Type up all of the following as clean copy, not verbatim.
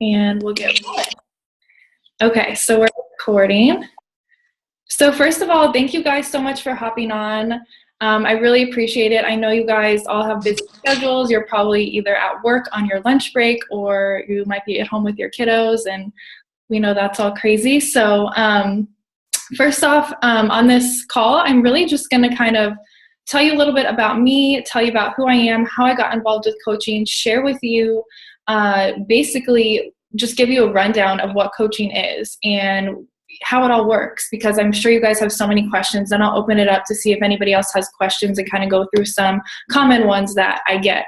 And we'll get rolling. Okay, so we're recording. So first of all, thank you guys so much for hopping on. I really appreciate it. I know you guys all have busy schedules. You're probably either at work on your lunch break or you might be at home with your kiddos, and we know that's all crazy. So first off, on this call, I'm really just going to kind of tell you a little bit about me, tell you about who I am, how I got involved with coaching, share with you basically just give you a rundown of what coaching is and how it all works, because I'm sure you guys have so many questions, and I'll open it up to see if anybody else has questions and kind of go through some common ones that I get.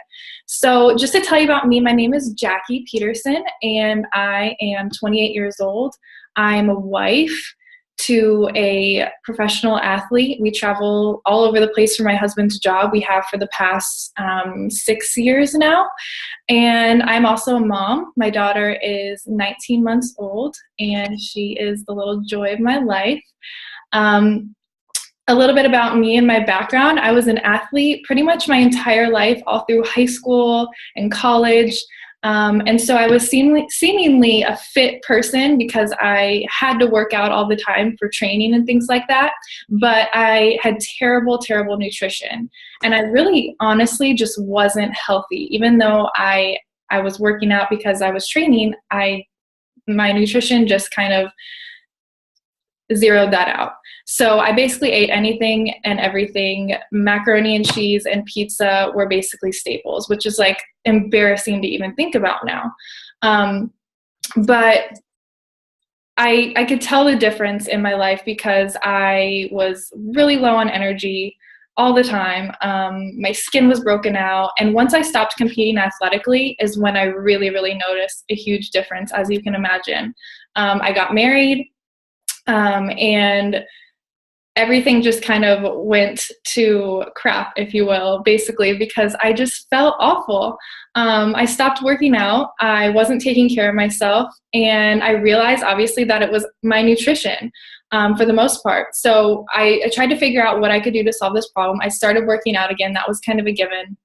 So just to tell you about me, my name is Jackie Peterson, and I am 28 years old. I'm a wife to a professional athlete. We travel all over the place for my husband's job. We have for the past 6 years now. And I'm also a mom. My daughter is 19 months old, and she is the little joy of my life. A little bit about me and my background. I was an athlete pretty much my entire life, all through high school and college. And so I was seemingly a fit person because I had to work out all the time for training and things like that. But I had terrible, terrible nutrition. And I really honestly just wasn't healthy. Even though I was working out because I was training, my nutrition just kind of zeroed that out. So I basically ate anything and everything. Macaroni and cheese and pizza were basically staples, which is like embarrassing to even think about now. But I could tell the difference in my life because I was really low on energy all the time. My skin was broken out. And once I stopped competing athletically is when I really, really noticed a huge difference, as you can imagine. I got married. And everything just kind of went to crap, if you will, basically, because I just felt awful. I stopped working out. I wasn't taking care of myself. And I realized, obviously, that it was my nutrition for the most part. So I tried to figure out what I could do to solve this problem. I started working out again. That was kind of a given.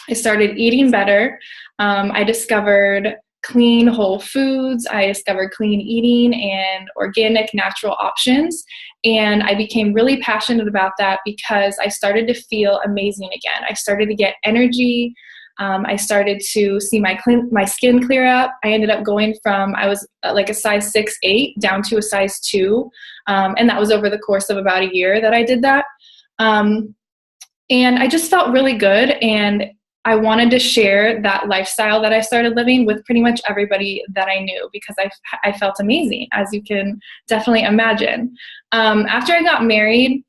I started eating better. I discovered clean whole foods. I discovered clean eating and organic natural options. And I became really passionate about that because I started to feel amazing again. I started to get energy. I started to see my skin clear up. I ended up going from, I was like a size 6'8" down to a size 2. And that was over the course of about a year that I did that. And I just felt really good. And I wanted to share that lifestyle that I started living with pretty much everybody that I knew because I felt amazing, as you can definitely imagine. After I got married,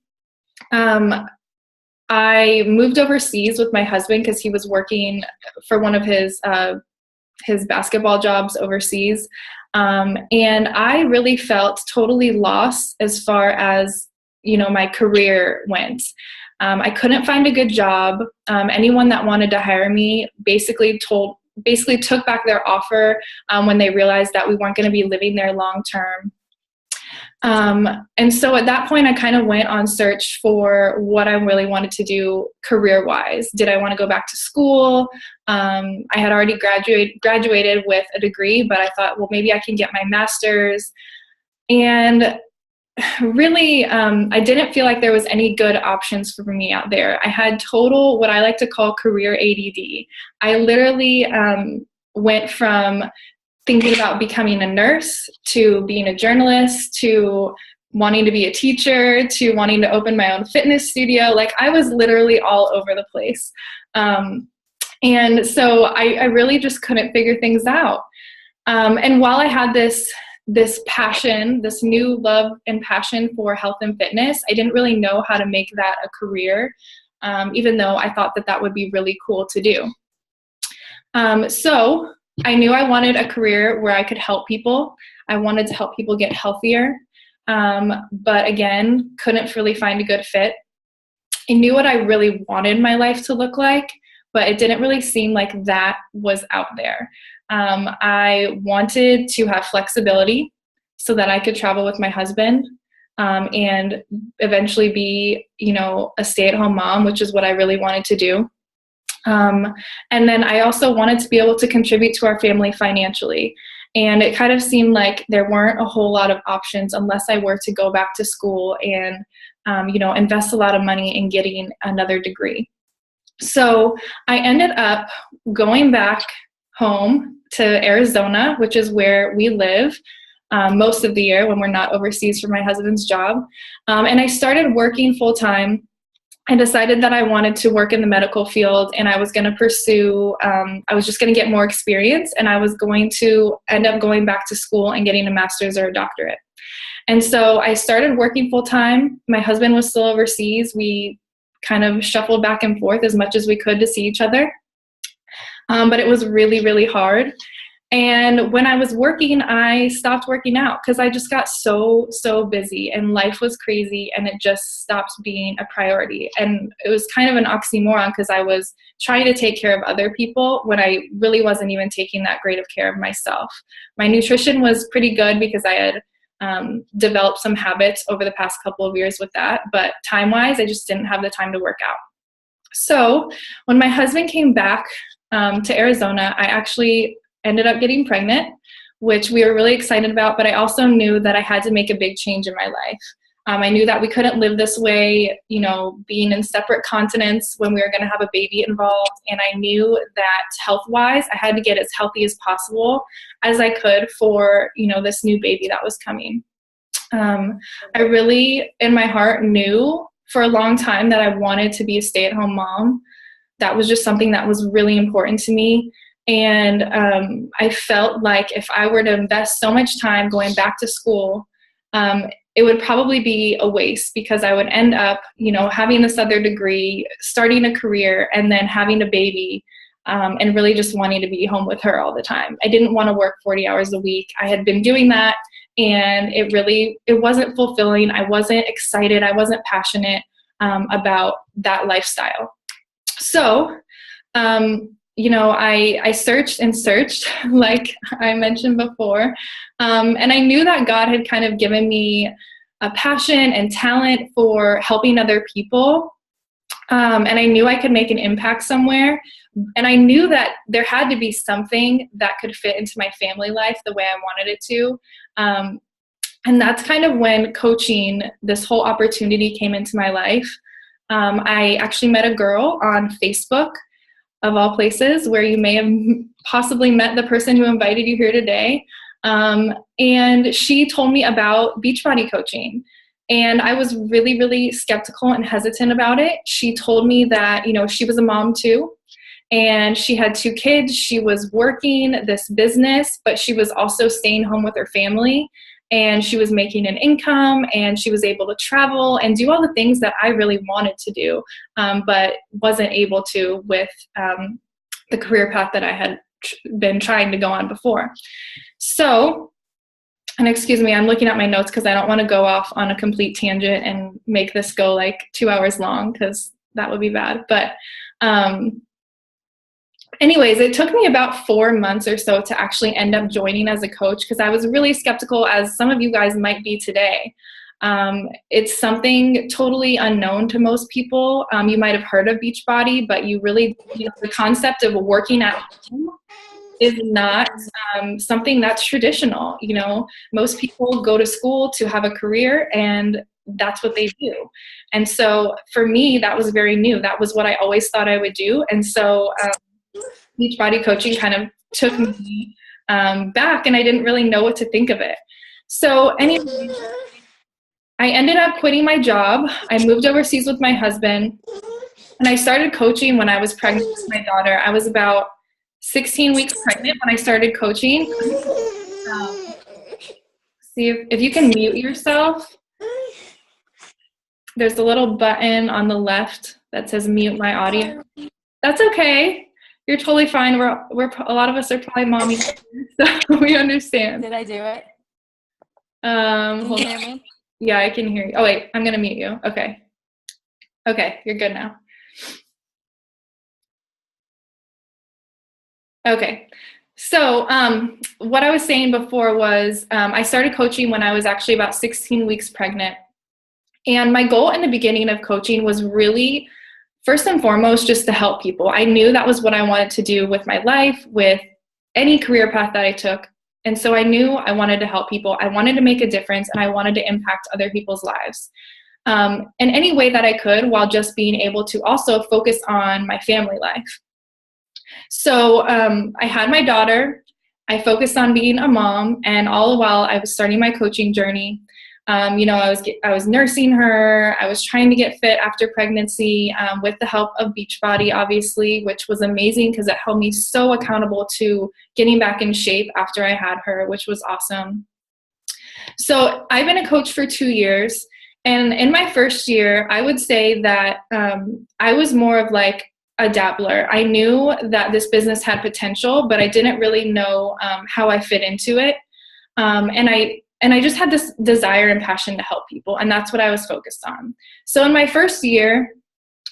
I moved overseas with my husband because he was working for one of his basketball jobs overseas. And I really felt totally lost as far as, my career went. I couldn't find a good job. Anyone that wanted to hire me basically took back their offer when they realized that we weren't going to be living there long term. And so at that point, I kind of went on search for what I really wanted to do career-wise. Did I want to go back to school? I had already graduated with a degree, but I thought, well, maybe I can get my master's. And really, I didn't feel like there was any good options for me out there. I had total, what I like to call career ADD. I literally went from thinking about becoming a nurse to being a journalist to wanting to be a teacher to wanting to open my own fitness studio. Like I was literally all over the place. And so I really just couldn't figure things out. And while I had this passion, this new love and passion for health and fitness, I didn't really know how to make that a career, even though I thought that would be really cool to do. So I knew I wanted a career where I could help people. I wanted to help people get healthier, but again, couldn't really find a good fit. I knew what I really wanted my life to look like, but it didn't really seem like that was out there. I wanted to have flexibility so that I could travel with my husband and eventually be, a stay-at-home mom, which is what I really wanted to do. And then I also wanted to be able to contribute to our family financially. And it kind of seemed like there weren't a whole lot of options unless I were to go back to school and, invest a lot of money in getting another degree. So I ended up going back home to Arizona, which is where we live most of the year when we're not overseas for my husband's job. And I started working full time. I decided that I wanted to work in the medical field, and I was going to pursue, I was just going to get more experience, and I was going to end up going back to school and getting a master's or a doctorate. And so I started working full time. My husband was still overseas. We kind of shuffled back and forth as much as we could to see each other. But it was really, really hard. And when I was working, I stopped working out because I just got so busy and life was crazy and it just stopped being a priority. And it was kind of an oxymoron because I was trying to take care of other people when I really wasn't even taking that great of care of myself. My nutrition was pretty good because I had developed some habits over the past couple of years with that. But time-wise, I just didn't have the time to work out. So when my husband came back to Arizona, I actually ended up getting pregnant, which we were really excited about, but I also knew that I had to make a big change in my life. I knew that we couldn't live this way, being in separate continents when we were going to have a baby involved. And I knew that health-wise, I had to get as healthy as possible as I could for, this new baby that was coming. I really, in my heart, knew for a long time that I wanted to be a stay-at-home mom. That was just something that was really important to me. And I felt like if I were to invest so much time going back to school, it would probably be a waste because I would end up, having this other degree, starting a career, and then having a baby, and really just wanting to be home with her all the time. I didn't want to work 40 hours a week. I had been doing that, and it wasn't fulfilling. I wasn't excited. I wasn't passionate about that lifestyle. So, I searched and searched, like I mentioned before, and I knew that God had kind of given me a passion and talent for helping other people, and I knew I could make an impact somewhere, and I knew that there had to be something that could fit into my family life the way I wanted it to, and that's kind of when coaching, this whole opportunity came into my life. I actually met a girl on Facebook, of all places, where you may have possibly met the person who invited you here today. And she told me about Beachbody coaching. And I was really, really skeptical and hesitant about it. She told me that, she was a mom too. And she had 2 kids. She was working this business, but she was also staying home with her family. And she was making an income, and she was able to travel and do all the things that I really wanted to do, but wasn't able to with the career path that I had been trying to go on before. So, and excuse me, I'm looking at my notes because I don't want to go off on a complete tangent and make this go like 2 hours long because that would be bad. But anyways, it took me about 4 months or so to actually end up joining as a coach because I was really skeptical, as some of you guys might be today. It's something totally unknown to most people. You might have heard of Beachbody, but you really, the concept of working at home is not something that's traditional. Most people go to school to have a career, and that's what they do. And so for me, that was very new. That was what I always thought I would do. And so Beachbody coaching kind of took me back, and I didn't really know what to think of it. So anyway, I ended up quitting my job. I moved overseas with my husband, and I started coaching when I was pregnant with my daughter. I was about 16 weeks pregnant when I started coaching. See if you can mute yourself. There's a little button on the left that says mute my audio. That's okay. You're totally fine. We're a lot of us are probably mommies, so we understand. Did I do it? Can you hear me? Yeah, I can hear you. Oh wait, I'm gonna mute you. Okay. Okay, you're good now. Okay. So what I was saying before was I started coaching when I was actually about 16 weeks pregnant. And my goal in the beginning of coaching was really, first and foremost, just to help people. I knew that was what I wanted to do with my life, with any career path that I took. And so I knew I wanted to help people. I wanted to make a difference, and I wanted to impact other people's lives in any way that I could, while just being able to also focus on my family life. So I had my daughter. I focused on being a mom, and all the while I was starting my coaching journey. I was nursing her. I was trying to get fit after pregnancy with the help of Beachbody, obviously, which was amazing because it held me so accountable to getting back in shape after I had her, which was awesome. So I've been a coach for 2 years. And in my first year, I would say that I was more of like a dabbler. I knew that this business had potential, but I didn't really know how I fit into it. And I just had this desire and passion to help people, and that's what I was focused on. So in my first year,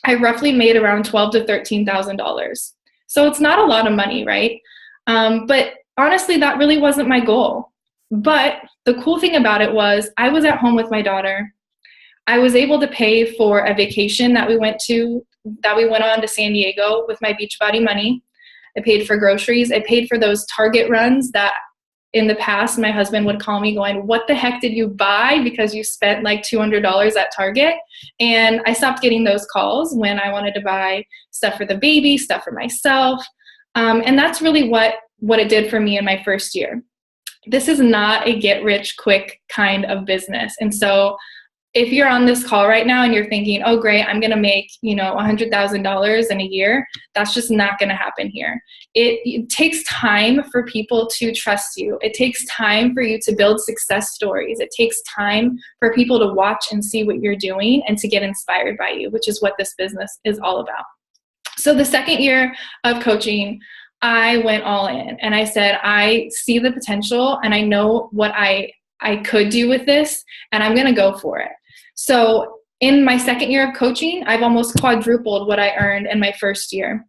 I roughly made around $12,000 to $13,000. So it's not a lot of money, right? But honestly, that really wasn't my goal. But the cool thing about it was I was at home with my daughter. I was able to pay for a vacation that we went on to San Diego with my Beachbody money. I paid for groceries. I paid for those Target runs that in the past my husband would call me going, "What the heck did you buy? Because you spent like $200 at Target." And I stopped getting those calls when I wanted to buy stuff for the baby, stuff for myself. And that's really what it did for me in my first year. This is not a get rich quick kind of business. And so if you're on this call right now and you're thinking, "Oh, great, I'm going to make, $100,000 in a year," that's just not going to happen here. It takes time for people to trust you. It takes time for you to build success stories. It takes time for people to watch and see what you're doing and to get inspired by you, which is what this business is all about. So the second year of coaching, I went all in and I said, I see the potential and I know what I could do with this, and I'm going to go for it. So in my second year of coaching, I've almost quadrupled what I earned in my first year.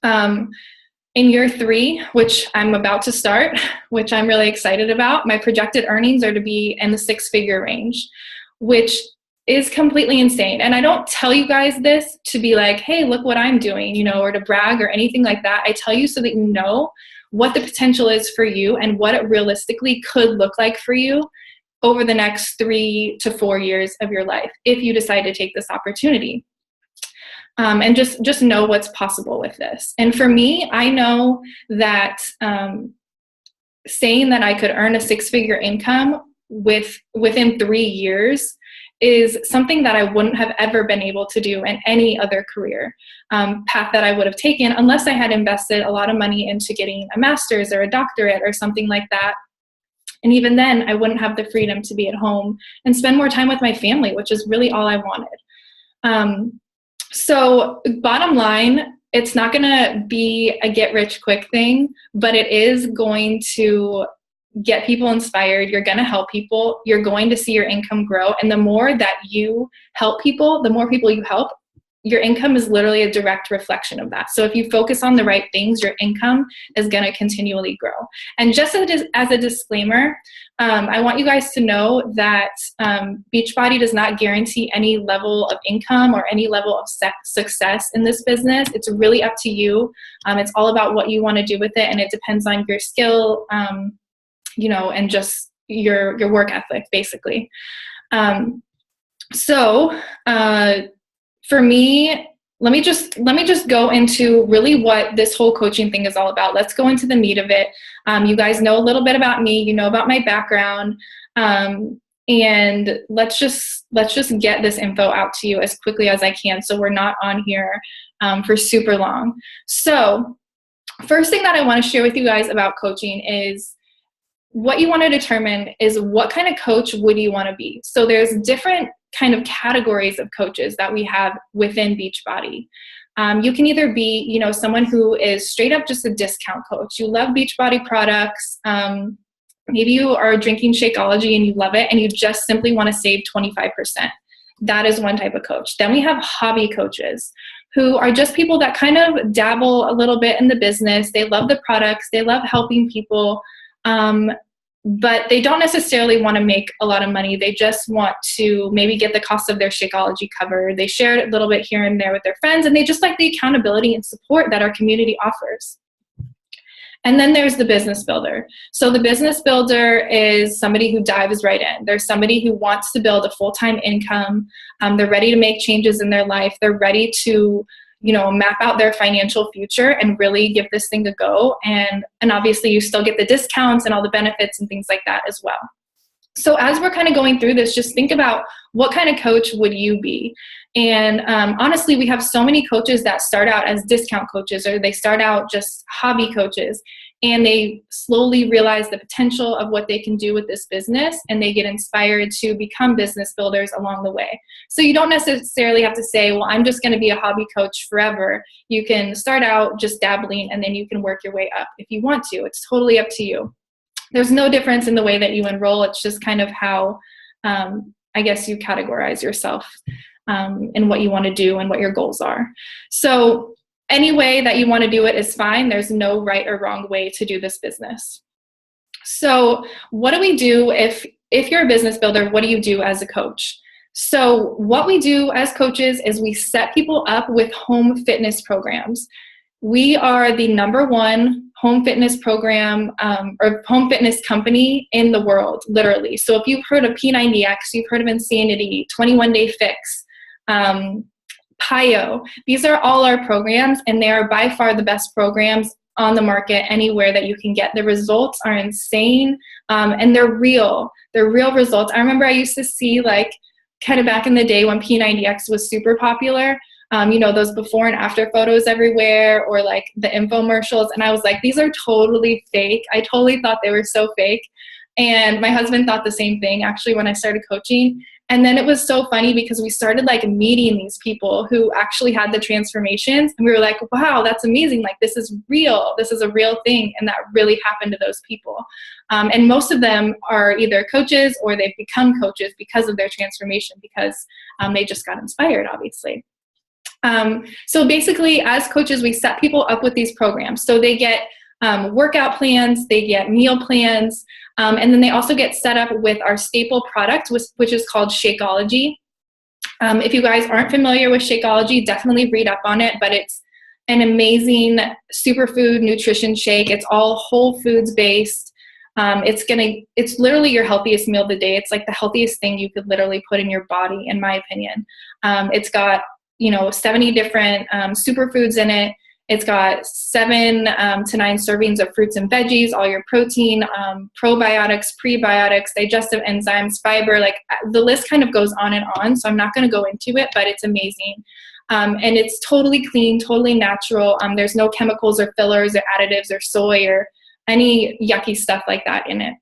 In year 3, which I'm about to start, which I'm really excited about, my projected earnings are to be in the 6-figure range, which is completely insane. And I don't tell you guys this to be like, "Hey, look what I'm doing," or to brag or anything like that. I tell you so that you know what the potential is for you and what it realistically could look like for you over the next 3 to 4 years of your life if you decide to take this opportunity. And just know what's possible with this. And for me, I know that saying that I could earn a 6-figure income within 3 years is something that I wouldn't have ever been able to do in any other career path that I would have taken unless I had invested a lot of money into getting a master's or a doctorate or something like that. And even then, I wouldn't have the freedom to be at home and spend more time with my family, which is really all I wanted. So bottom line, it's not going to be a get-rich-quick thing, but it is going to get people inspired. You're going to help people. You're going to see your income grow. And the more that you help people, the more people you help, your income is literally a direct reflection of that. So if you focus on the right things, your income is going to continually grow. And just as a disclaimer, I want you guys to know that Beachbody does not guarantee any level of income or any level of success in this business. It's really up to you. It's all about what you want to do with it, and it depends on your skill, and just your work ethic, basically. For me, let me just go into really what this whole coaching thing is all about. Let's go into the meat of it. You guys know a little bit about me. You know about my background, and let's just get this info out to you as quickly as I can, so we're not on here for super long. So, first thing that I want to share with you guys about coaching is what you want to determine is what kind of coach would you want to be. So there's different kind of categories of coaches that we have within Beachbody. You can either be, someone who is straight up just a discount coach. You love Beachbody products. Maybe you are drinking Shakeology and you love it and you just simply want to save 25%. That is one type of coach. Then we have hobby coaches who are just people that kind of dabble a little bit in the business. They love the products. They love helping people. But they don't necessarily want to make a lot of money. They just want to maybe get the cost of their Shakeology covered. They share it a little bit here and there with their friends, and they just like the accountability and support that our community offers. And then there's the business builder. So the business builder is somebody who dives right in. There's somebody who wants to build a full-time income. They're ready to make changes in their life. They're ready to, map out their financial future and really give this thing a go. And obviously you still get the discounts and all the benefits and things like that as well. So as we're kind of going through this, just think about what kind of coach would you be? And honestly, we have so many coaches that start out as discount coaches, or they start out just hobby coaches, and they slowly realize the potential of what they can do with this business, and they get inspired to become business builders along the way. So you don't necessarily have to say, well, I'm just going to be a hobby coach forever. You can start out just dabbling, and then you can work your way up if you want to. It's totally up to you. There's no difference in the way that you enroll. It's just kind of how, I guess, you categorize yourself and what you want to do and what your goals are. So any way that you want to do it is fine. There's no right or wrong way to do this business. So what do we do if you're a business builder? What do you do as a coach? So what we do as coaches is we set people up with home fitness programs. We are the #1 home fitness program or home fitness company in the world, literally. So if you've heard of P90X, you've heard of Insanity, 21 Day Fix, PIO, these are all our programs, and they are by far the best programs on the market anywhere that you can get. The results are insane, and they're real. They're real results. I remember I used to see, like, kind of back in the day when P90X was super popular, those before and after photos everywhere, or like the infomercials. And I was like, these are totally fake. I totally thought they were so fake. And my husband thought the same thing, actually, when I started coaching. And then it was so funny because we started like meeting these people who actually had the transformations. And we were like, wow, that's amazing. Like, this is real. This is a real thing. And that really happened to those people. And most of them are either coaches or they've become coaches because of their transformation, because they just got inspired, obviously. So basically, as coaches, we set people up with these programs. So they get workout plans, they get meal plans, and then they also get set up with our staple product, which is called Shakeology. If you guys aren't familiar with Shakeology, definitely read up on it, but it's an amazing superfood nutrition shake. It's all whole foods based. It's literally your healthiest meal of the day. It's like the healthiest thing you could literally put in your body, in my opinion. It's got 70 different superfoods in it. It's got 7 to 9 servings of fruits and veggies, all your protein, probiotics, prebiotics, digestive enzymes, fiber. Like, the list kind of goes on and on, so I'm not going to go into it, but it's amazing. And it's totally clean, totally natural. There's no chemicals or fillers or additives or soy or any yucky stuff like that in it.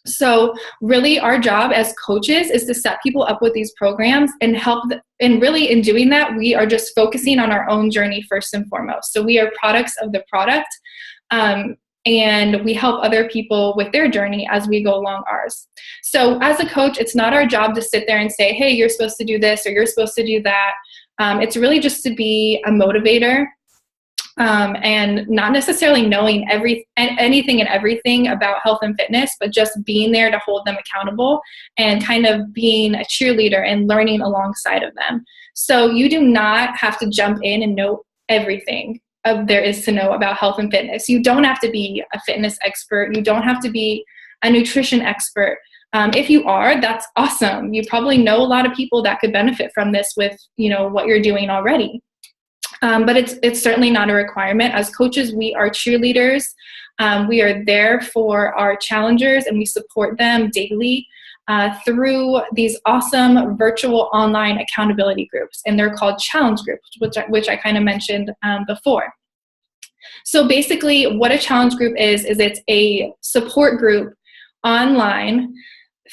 So really, our job as coaches is to set people up with these programs and help and really, in doing that, we are just focusing on our own journey first and foremost. So we are products of the product, and we help other people with their journey as we go along ours. So as a coach, it's not our job to sit there and say, hey, you're supposed to do this or you're supposed to do that. It's really just to be a motivator. And not necessarily knowing anything and everything about health and fitness, but just being there to hold them accountable and kind of being a cheerleader and learning alongside of them. So you do not have to jump in and know everything there is to know about health and fitness. You don't have to be a fitness expert. You don't have to be a nutrition expert. If you are, that's awesome. You probably know a lot of people that could benefit from this with, what you're doing already. But it's certainly not a requirement. As coaches, we are cheerleaders. We are there for our challengers, and we support them daily through these awesome virtual online accountability groups. And they're called challenge groups, which I kind of mentioned before. So basically, what a challenge group is it's a support group online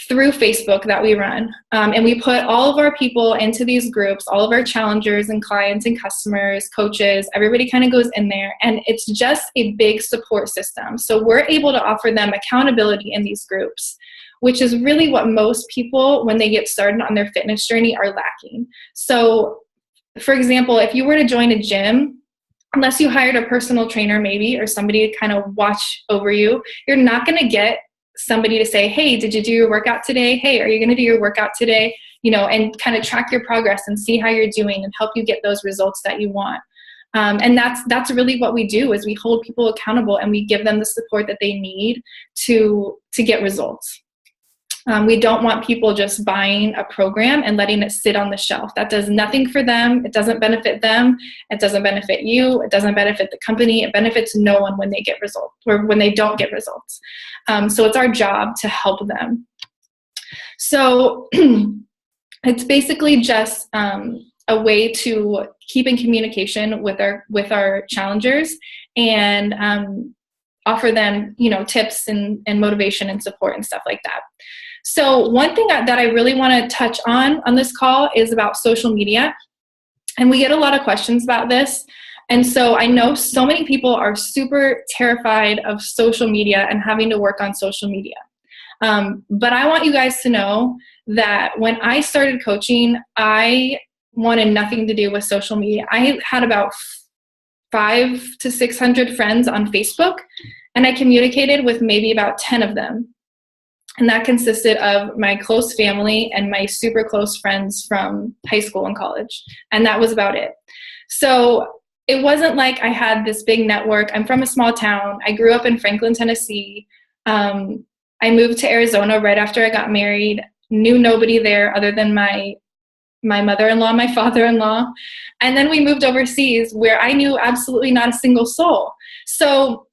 through Facebook that we run. And we put all of our people into these groups, all of our challengers and clients and customers, coaches, everybody kind of goes in there, and it's just a big support system. So we're able to offer them accountability in these groups, which is really what most people, when they get started on their fitness journey, are lacking. So for example, if you were to join a gym, unless you hired a personal trainer maybe, or somebody to kind of watch over you, you're not going to get somebody to say, hey, did you do your workout today? Hey, are you going to do your workout today? And kind of track your progress and see how you're doing and help you get those results that you want. And that's really what we do, is we hold people accountable and we give them the support that they need to get results. We don't want people just buying a program and letting it sit on the shelf. That does nothing for them. It doesn't benefit them. It doesn't benefit you. It doesn't benefit the company. It benefits no one when they get results or when they don't get results. So it's our job to help them. So it's basically just a way to keep in communication with our challengers and offer them, tips and motivation and support and stuff like that. So one thing that I really want to touch on this call is about social media. And we get a lot of questions about this. And so I know so many people are super terrified of social media and having to work on social media. But I want you guys to know that when I started coaching, I wanted nothing to do with social media. I had about 500 to 600 friends on Facebook, and I communicated with maybe about 10 of them. And that consisted of my close family and my super close friends from high school and college. And that was about it. So it wasn't like I had this big network. I'm from a small town. I grew up in Franklin, Tennessee. I moved to Arizona right after I got married, knew nobody there other than my mother-in-law, my father-in-law. And then we moved overseas where I knew absolutely not a single soul. So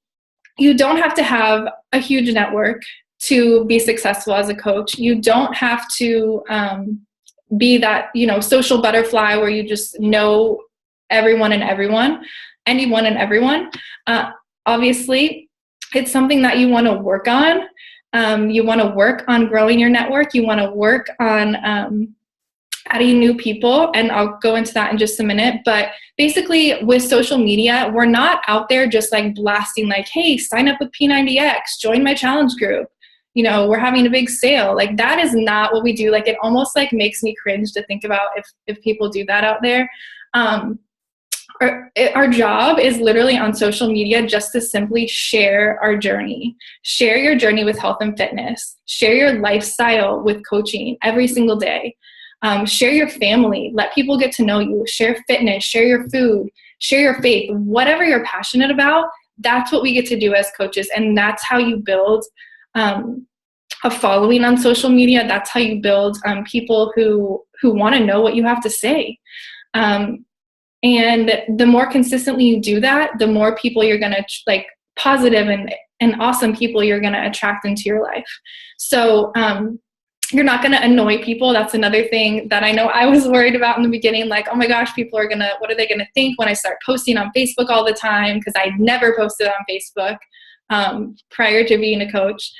you don't have to have a huge network to be successful as a coach. You don't have to be that, social butterfly where you just know anyone and everyone. Obviously, it's something that you want to work on. You want to work on growing your network. You want to work on adding new people, and I'll go into that in just a minute. But basically with social media, we're not out there just like blasting like, hey, sign up with P90X, join my challenge group. We're having a big sale. Like, that is not what we do. Like, it almost like makes me cringe to think about if people do that out there. Our job is literally on social media just to simply share our journey. Share your journey with health and fitness. Share your lifestyle with coaching every single day. Share your family. Let people get to know you. Share fitness. Share your food. Share your faith. Whatever you're passionate about, that's what we get to do as coaches. And that's how you build a following on social media. That's how you build people who want to know what you have to say. And the more consistently you do that, the more people you're going to positive and awesome people you're going to attract into your life. So you're not going to annoy people. That's another thing that I know I was worried about in the beginning. Like, oh my gosh, what are they going to think when I start posting on Facebook all the time? Because I never posted on Facebook prior to being a coach.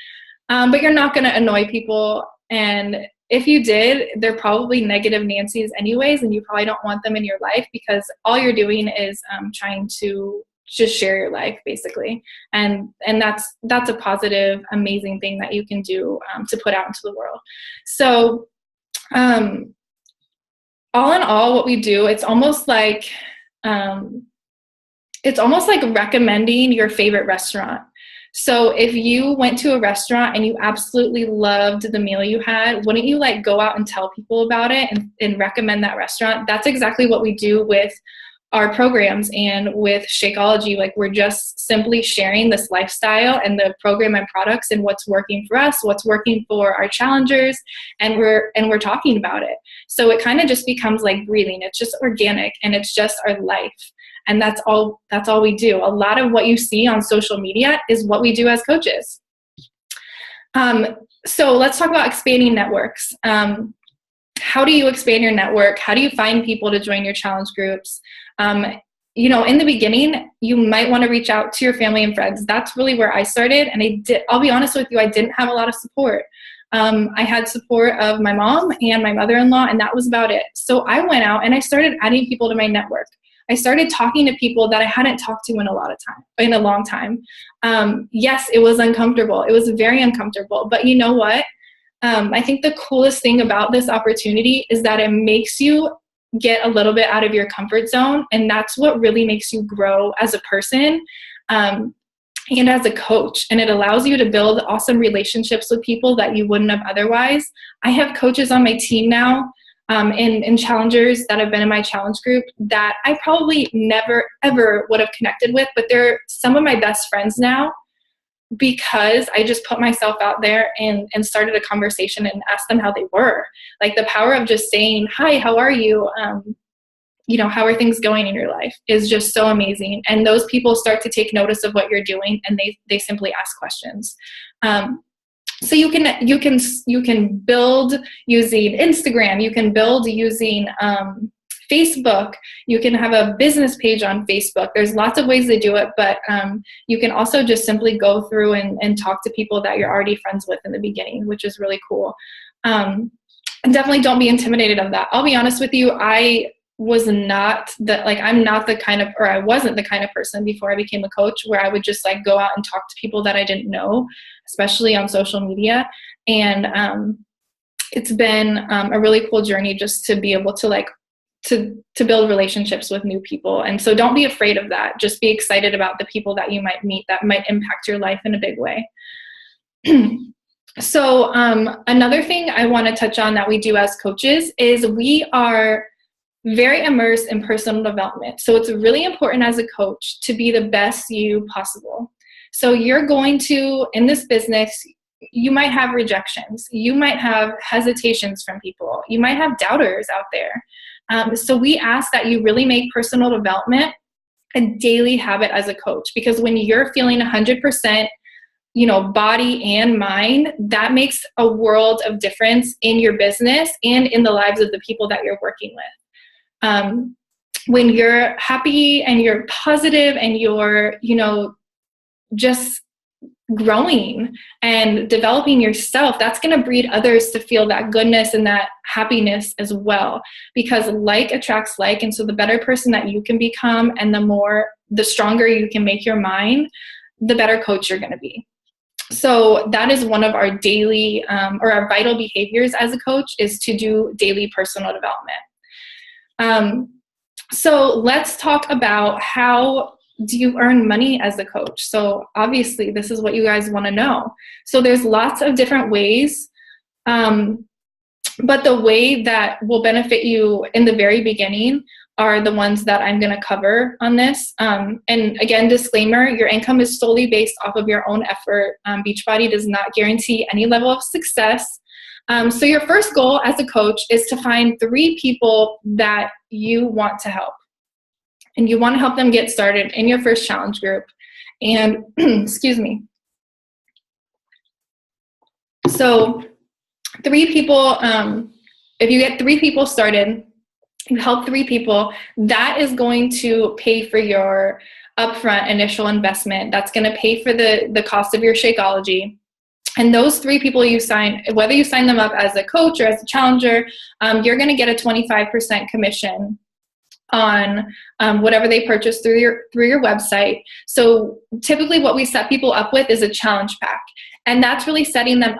But you're not going to annoy people. And if you did, they're probably negative Nancy's anyways, and you probably don't want them in your life, because all you're doing is trying to just share your life, basically. And that's a positive, amazing thing that you can do to put out into the world. So all in all, what we do, it's almost like recommending your favorite restaurant. So if you went to a restaurant and you absolutely loved the meal you had, wouldn't you go out and tell people about it and recommend that restaurant? That's exactly what we do with our programs and with Shakeology. We're just simply sharing this lifestyle and the program and products and what's working for us, what's working for our challengers, and we're talking about it. So it kind of just becomes like breathing. It's just organic, and it's just our life. And that's all we do. A lot of what you see on social media is what we do as coaches. So let's talk about expanding networks. How do you expand your network? How do you find people to join your challenge groups? In the beginning, you might want to reach out to your family and friends. That's really where I started. And I'll be honest with you, I didn't have a lot of support. I had support of my mom and my mother-in-law, and that was about it. So I went out and I started adding people to my network. I started talking to people that I hadn't talked to in a long time. Yes, it was uncomfortable. It was very uncomfortable. But you know what? I think the coolest thing about this opportunity is that it makes you get a little bit out of your comfort zone. And that's what really makes you grow as a person and as a coach. And it allows you to build awesome relationships with people that you wouldn't have otherwise. I have coaches on my team now in challengers that have been in my challenge group that I probably never, ever would have connected with, but they're some of my best friends now because I just put myself out there and started a conversation and asked them how they were. Like the power of just saying, hi, how are you? How are things going in your life is just so amazing. And those people start to take notice of what you're doing, and they simply ask questions. So you can build using Instagram, you can build using Facebook, you can have a business page on Facebook. There's lots of ways to do it, but you can also just simply go through and talk to people that you're already friends with in the beginning, which is really cool. And definitely don't be intimidated of that. I'll be honest with you, I wasn't the kind of person before I became a coach where I would just like go out and talk to people that I didn't know, especially on social media. And it's been a really cool journey just to be able to to build relationships with new people. And so don't be afraid of that. Just be excited about the people that you might meet that might impact your life in a big way. So another thing I want to touch on that we do as coaches is we are very immersed in personal development. So it's really important as a coach to be the best you possible. So you're going to, in this business, you might have rejections. You might have hesitations from people. You might have doubters out there. So we ask that you really make personal development a daily habit as a coach, because when you're feeling 100%, body and mind, that makes a world of difference in your business and in the lives of the people that you're working with. When you're happy and you're positive and you're, just growing and developing yourself, that's going to breed others to feel that goodness and that happiness as well, because like attracts like. And so the better person that you can become and the stronger you can make your mind, the better coach you're going to be. So that is one of our daily or our vital behaviors as a coach, is to do daily personal development. So let's talk about how do you earn money as a coach? So obviously this is what you guys want to know. So there's lots of different ways, but the way that will benefit you in the very beginning are the ones that I'm going to cover on this. And again, disclaimer, your income is solely based off of your own effort. Beachbody does not guarantee any level of success. So your first goal as a coach is to find 3 people that you want to help. And you want to help them get started in your first challenge group. And excuse me. So 3 people, if you get 3 people started, you help 3 people, that is going to pay for your upfront initial investment. That's going to pay for the cost of your Shakeology. And those 3 people you sign, whether you sign them up as a coach or as a challenger, you're going to get a 25% commission on whatever they purchase through your website. So typically what we set people up with is a challenge pack. And that's really setting them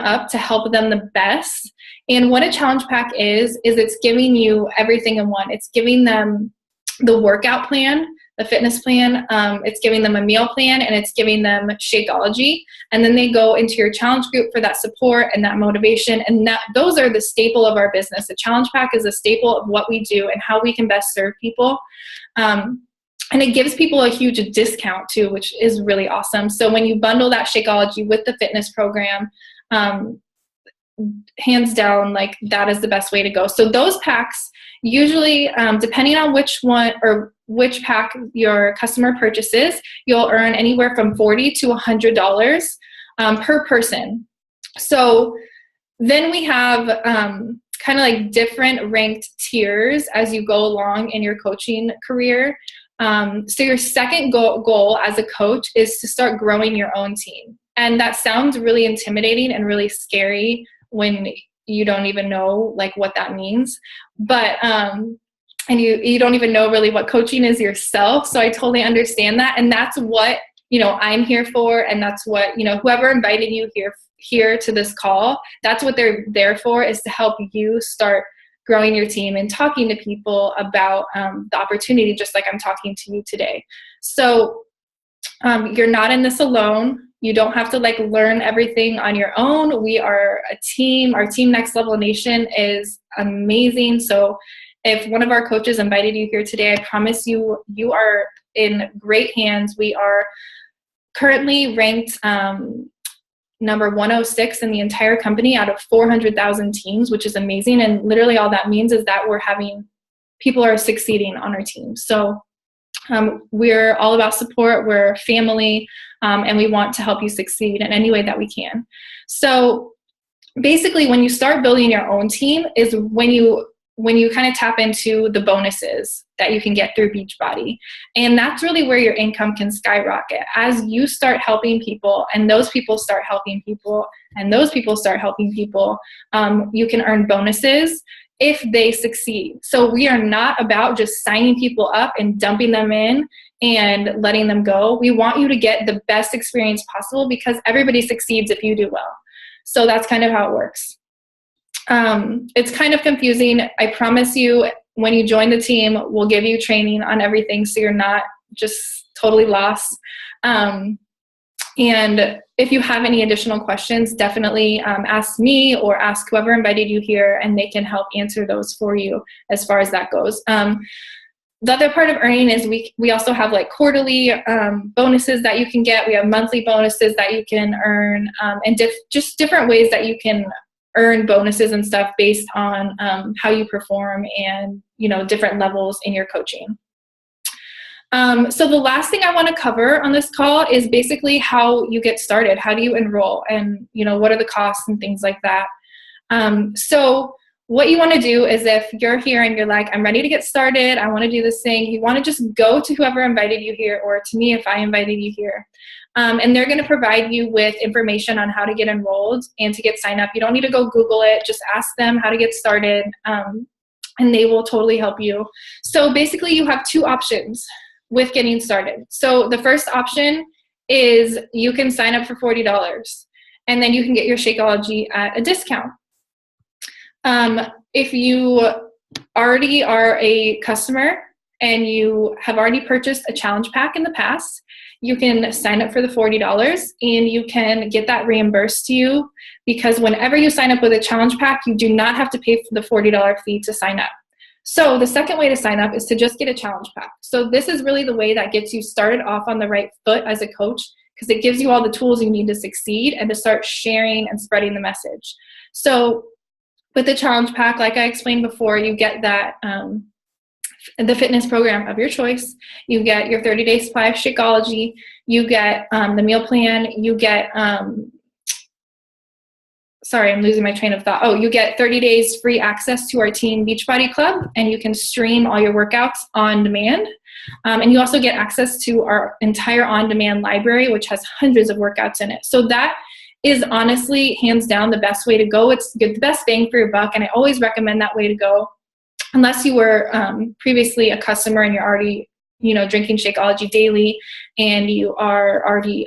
up to help them the best. And what a challenge pack is it's giving you everything in one. It's giving them the workout plan, the fitness plan, it's giving them a meal plan, and it's giving them Shakeology. And then they go into your challenge group for that support and that motivation. And those are the staple of our business. The challenge pack is a staple of what we do and how we can best serve people. And it gives people a huge discount too, which is really awesome. So when you bundle that Shakeology with the fitness program, hands down, like that is the best way to go. So those packs usually, depending on which pack your customer purchases, you'll earn anywhere from $40 to $100 per person. So then we have kind of like different ranked tiers as you go along in your coaching career. So your second goal as a coach is to start growing your own team. And that sounds really intimidating and really scary when you don't even know like what that means. But and you don't even know really what coaching is yourself. So I totally understand that. And that's what, I'm here for. And that's what, whoever invited you here to this call, that's what they're there for, is to help you start growing your team and talking to people about the opportunity, just like I'm talking to you today. So you're not in this alone. You don't have to like learn everything on your own. We are a team. Our team Next Level Nation is amazing. So if one of our coaches invited you here today, I promise you, you are in great hands. We are currently ranked number 106 in the entire company out of 400,000 teams, which is amazing. And literally all that means is that people are succeeding on our team. So we're all about support. We're family, and we want to help you succeed in any way that we can. So basically, when you start building your own team is when you kind of tap into the bonuses that you can get through Beachbody. And that's really where your income can skyrocket. As you start helping people, and those people start helping people, and those people start helping people, you can earn bonuses if they succeed. So we are not about just signing people up and dumping them in and letting them go. We want you to get the best experience possible because everybody succeeds if you do well. So that's kind of how it works. It's kind of confusing. I promise you, when you join the team, we'll give you training on everything so you're not just totally lost. And if you have any additional questions, definitely ask me or ask whoever invited you here, and they can help answer those for you as far as that goes. The other part of earning is we also have like quarterly bonuses that you can get. We have monthly bonuses that you can earn, and just different ways that you can earn bonuses and stuff based on how you perform and, different levels in your coaching. So the last thing I want to cover on this call is basically how you get started. How do you enroll? And, what are the costs and things like that? So what you want to do is, if you're here and you're like, I'm ready to get started, I want to do this thing, you want to just go to whoever invited you here, or to me if I invited you here. And they're going to provide you with information on how to get enrolled and to get signed up. You don't need to go Google it. Just ask them how to get started, and they will totally help you. So basically you have two options with getting started. So the first option is you can sign up for $40, and then you can get your Shakeology at a discount. If you already are a customer and you have already purchased a challenge pack in the past, you can sign up for the $40 and you can get that reimbursed to you, because whenever you sign up with a challenge pack, you do not have to pay for the $40 fee to sign up. So the second way to sign up is to just get a challenge pack. So this is really the way that gets you started off on the right foot as a coach, because it gives you all the tools you need to succeed and to start sharing and spreading the message. So with the challenge pack, like I explained before, you get that the fitness program of your choice. You get your 30-day supply of Shakeology. You get the meal plan. You get sorry, I'm losing my train of thought. Oh, you get 30 days free access to our Team Beachbody Club, and you can stream all your workouts on demand. And you also get access to our entire on-demand library, which has hundreds of workouts in it. So that is honestly, hands down, the best way to go. It's the best bang for your buck, and I always recommend that way to go, unless you were previously a customer and you're already, drinking Shakeology daily and you are already,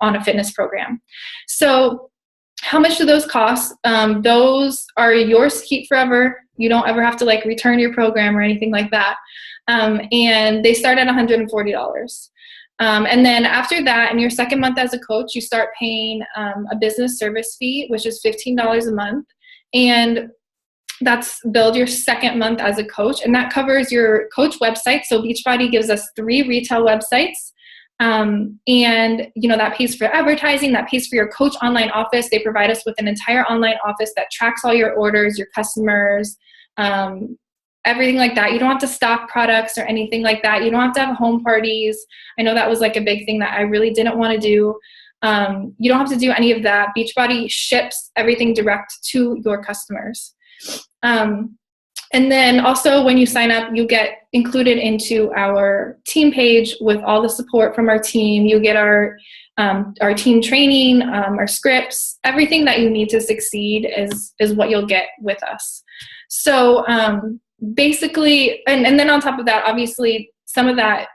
on a fitness program. So how much do those cost? Those are yours to keep forever. You don't ever have to return your program or anything like that. And they start at $140. And then after that, in your second month as a coach, you start paying a business service fee, which is $15 a month. And that's billed your second month as a coach. And that covers your coach website. So Beachbody gives us 3 retail websites. And, that pays for advertising, that pays for your coach online office. They provide us with an entire online office that tracks all your orders, your customers, everything like that. You don't have to stock products or anything like that. You don't have to have home parties. I know that was a big thing that I really didn't want to do. You don't have to do any of that. Beachbody ships everything direct to your customers. And then also when you sign up, you get included into our team page with all the support from our team. You get our team training, our scripts, everything that you need to succeed is what you'll get with us. So basically, and then on top of that, obviously some of that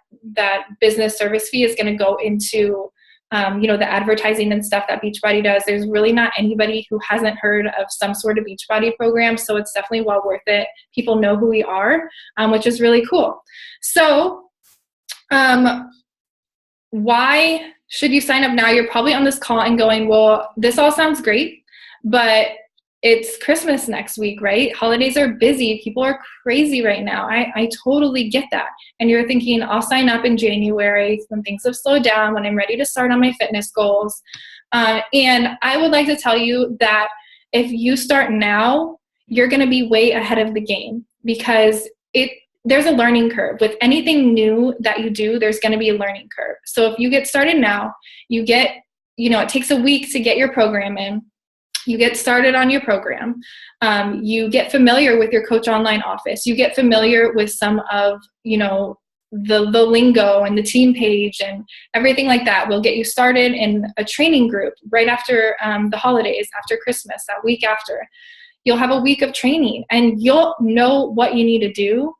business service fee is going to go into the advertising and stuff that Beachbody does. There's really not anybody who hasn't heard of some sort of Beachbody program, so it's definitely well worth it. People know who we are, which is really cool. So why should you sign up now? You're probably on this call and going, well, this all sounds great, but it's Christmas next week, right? Holidays are busy. People are crazy right now. I totally get that. And you're thinking, I'll sign up in January when things have slowed down, when I'm ready to start on my fitness goals. And I would like to tell you that if you start now, you're going to be way ahead of the game, because there's a learning curve. With anything new that you do, there's going to be a learning curve. So if you get started now, it takes a week to get your program in. You get started on your program. You get familiar with your Coach Online office. You get familiar with some of, the lingo and the team page and everything like that. We'll get you started in a training group right after the holidays, after Christmas, that week after. You'll have a week of training, and you'll know what you need to do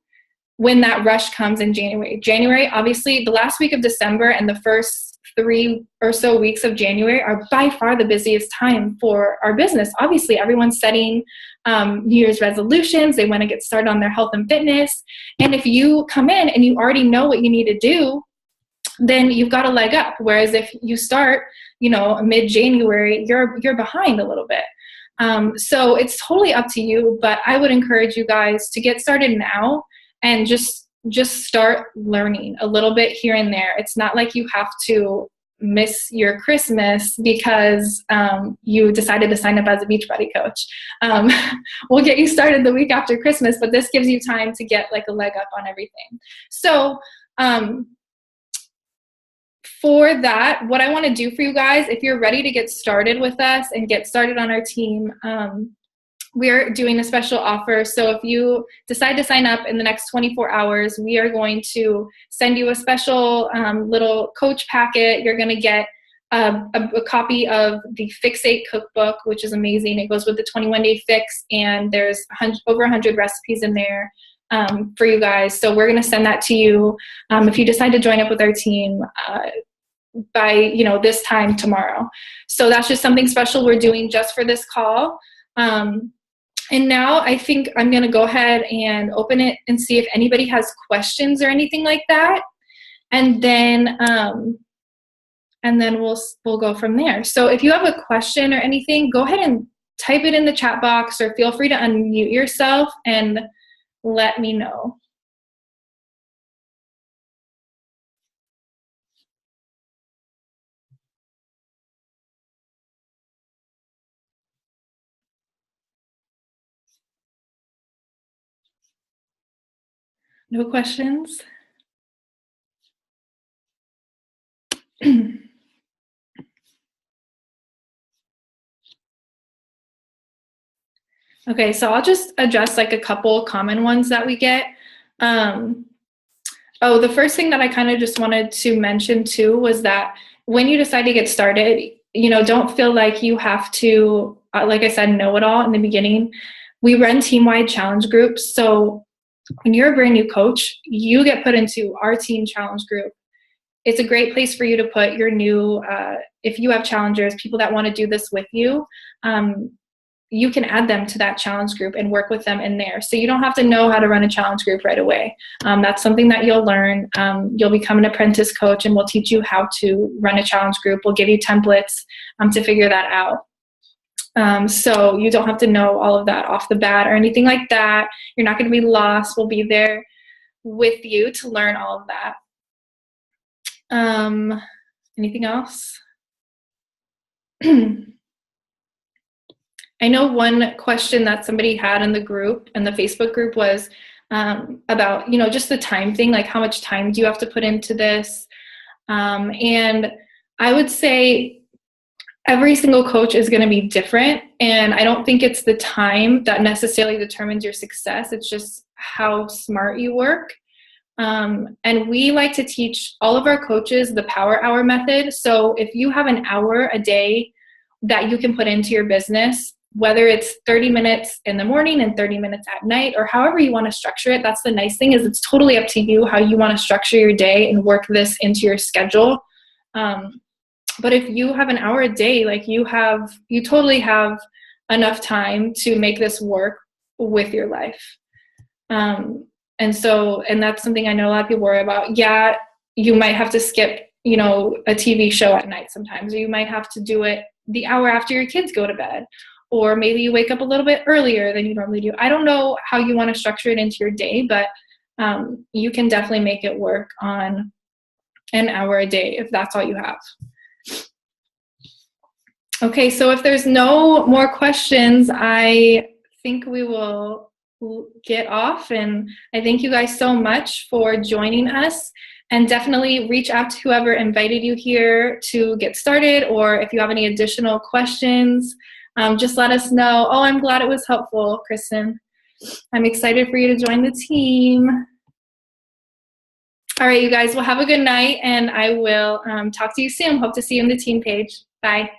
when that rush comes in January. January, obviously, the last week of December and the first 3 or so weeks of January are by far the busiest time for our business. Obviously, everyone's setting New Year's resolutions. They want to get started on their health and fitness. And if you come in and you already know what you need to do, then you've got a leg up. Whereas if you start, mid-January, you're behind a little bit. So it's totally up to you, but I would encourage you guys to get started now and just start learning a little bit here and there. It's not like you have to miss your Christmas because you decided to sign up as a Beachbody coach. We'll get you started the week after Christmas, but this gives you time to get like a leg up on everything. So for that, what I want to do for you guys, if you're ready to get started with us and get started on our team, we're doing a special offer. So if you decide to sign up in the next 24 hours, we are going to send you a special little coach packet. You're going to get a copy of the Fixate cookbook, which is amazing. It goes with the 21-day fix, and there's over 100 recipes in there for you guys. So we're going to send that to you if you decide to join up with our team by this time tomorrow. So that's just something special we're doing just for this call. And now I think I'm going to go ahead and open it and see if anybody has questions or anything like that. And then we'll go from there. So if you have a question or anything, go ahead and type it in the chat box, or feel free to unmute yourself and let me know. No questions? Okay, so I'll just address like a couple common ones that we get. The first thing that I kind of just wanted to mention too was that when you decide to get started, don't feel like you have to, like I said, know it all in the beginning. We run team-wide challenge groups. So when you're a brand new coach, you get put into our team challenge group. It's a great place for you to put your new, if you have challengers, people that want to do this with you, you can add them to that challenge group and work with them in there. So you don't have to know how to run a challenge group right away. That's something that you'll learn. You'll become an apprentice coach, and we'll teach you how to run a challenge group. We'll give you templates to figure that out. So you don't have to know all of that off the bat or anything like that. You're not going to be lost. We'll be there with you to learn all of that. Anything else? I know one question that somebody had in the group, in the Facebook group, was about, just the time thing, like how much time do you have to put into this? And I would say every single coach is going to be different. And I don't think it's the time that necessarily determines your success. It's just how smart you work. And we like to teach all of our coaches the power hour method. So if you have an hour a day that you can put into your business, whether it's 30 minutes in the morning and 30 minutes at night, or however you want to structure it, that's the nice thing, is it's totally up to you how you want to structure your day and work this into your schedule. But if you have an hour a day, like you totally have enough time to make this work with your life. And that's something I know a lot of people worry about. Yeah, you might have to skip you know, a TV show at night sometimes, or you might have to do it the hour after your kids go to bed, or maybe you wake up a little bit earlier than you normally do. I don't know how you want to structure it into your day, but you can definitely make it work on an hour a day if that's all you have. Okay, so if there's no more questions, I think we will get off, and I thank you guys so much for joining us, and definitely reach out to whoever invited you here to get started, or if you have any additional questions, just let us know. Oh, I'm glad it was helpful, Kristen. I'm excited for you to join the team. All right, you guys, well, have a good night, and I will talk to you soon. Hope to see you on the team page. Bye.